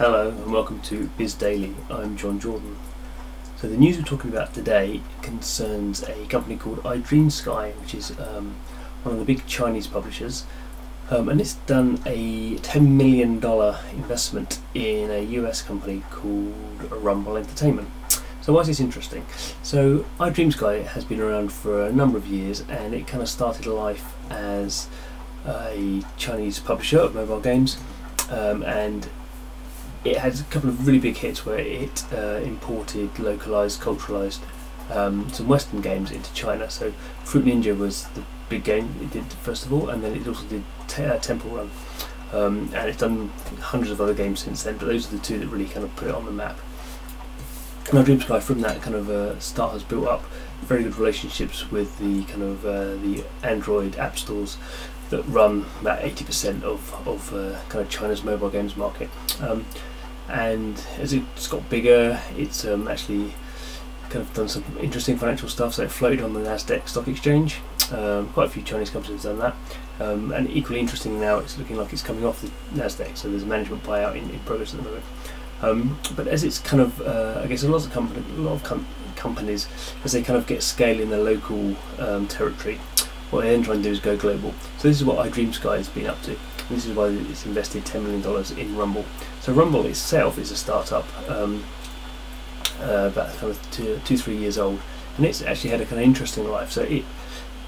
Hello and welcome to Biz Daily. I'm Jon Jordan. So the news we're talking about today concerns a company called iDreamSky, which is one of the big Chinese publishers, and it's done a $10 million investment in a US company called Rumble Entertainment. So why is this interesting? So iDreamSky has been around for a number of years, and it kind of started life as a Chinese publisher of mobile games, and it had a couple of really big hits where it imported, localized, culturalized some Western games into China. So Fruit Ninja was the big game it did first of all, and then it also did Temple Run, and it's done hundreds of other games since then, but those are the two that really kind of put it on the map. And iDreamSky from that kind of start has built up very good relationships with the kind of the Android app stores that run about 80% of kind of China's mobile games market. And as it's got bigger, it's actually kind of done some interesting financial stuff. So it floated on the NASDAQ stock exchange. Quite a few Chinese companies have done that. And equally interesting now, it's looking like it's coming off the NASDAQ. So there's a management buyout in progress at the moment. But as it's kind of, I guess a lot of companies, as they kind of get scale in their local territory, what they then try and do is go global. So this is what iDreamSky has been up to. And this is why it's invested $10 million in Rumble. So Rumble itself is a startup, about kind of 2-3 years old, and it's actually had a kind of interesting life. So it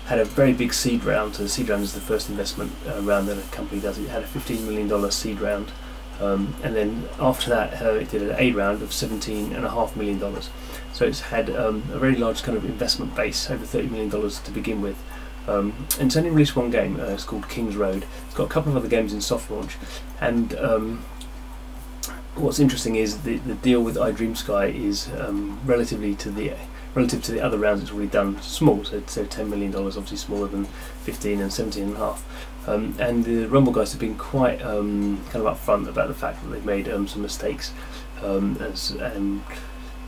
had a very big seed round. So the seed round is the first investment round that a company does. It had a $15 million seed round, and then after that it did an A round of $17.5 million. So it's had a very large kind of investment base, over $30 million to begin with. And it's only released one game. It's called King's Road. It's got a couple of other games in soft launch, and what's interesting is the deal with iDreamSky is relative to the other rounds it's already done, small. So $10 million, obviously smaller than 15 and 17.5. And the Rumble guys have been quite kind of upfront about the fact that they've made some mistakes,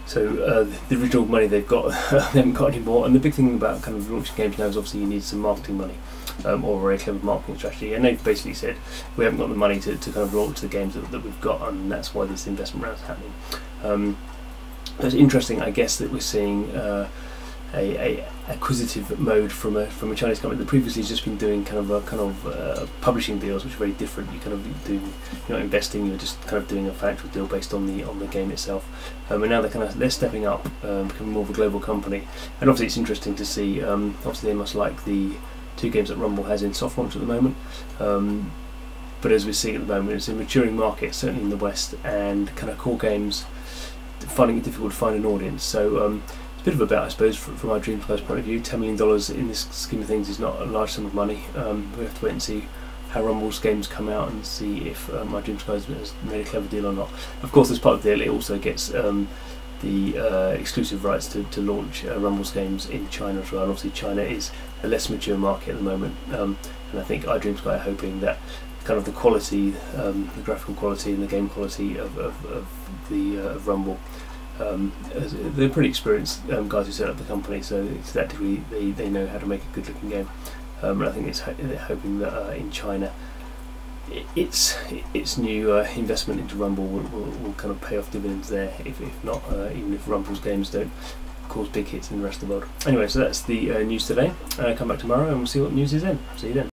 so the original money they've got, they haven't got any more. And the big thing about kind of launching games now is obviously you need some marketing money, or a very clever marketing strategy. And they've basically said we haven't got the money to kind of launch the games that we've got, and that's why this investment round is happening. It's interesting, I guess, that we're seeing a acquisitive mode from a Chinese company that previously has just been doing kind of publishing deals, which are very different. You kind of do, you're not investing, you're just kind of doing a financial deal based on the game itself. And now they're stepping up, becoming more of a global company. And obviously it's interesting to see. Obviously they must like the two games that Rumble has in soft launch at the moment. But as we're seeing at the moment, it's a maturing market, certainly in the West, and kind of core games finding it difficult to find an audience. So it's a bit of a bet, I suppose, from iDreamSky's point of view. $10 million in this scheme of things is not a large sum of money. We have to wait and see how Rumble's games come out and see if iDreamSky has made a clever deal or not. Of course, as part of the deal, it also gets the exclusive rights to launch Rumble's games in China as well. And obviously, China is a less mature market at the moment, and I think iDreamSky are hoping that kind of the quality, the graphical quality and the game quality of Rumble. They're pretty experienced guys who set up the company, so to that degree they know how to make a good looking game. And I think they're hoping that in China its new investment into Rumble will kind of pay off dividends there, if not even if Rumble's games don't cause big hits in the rest of the world. Anyway, so that's the news today. Come back tomorrow and we'll see what news is in. See you then.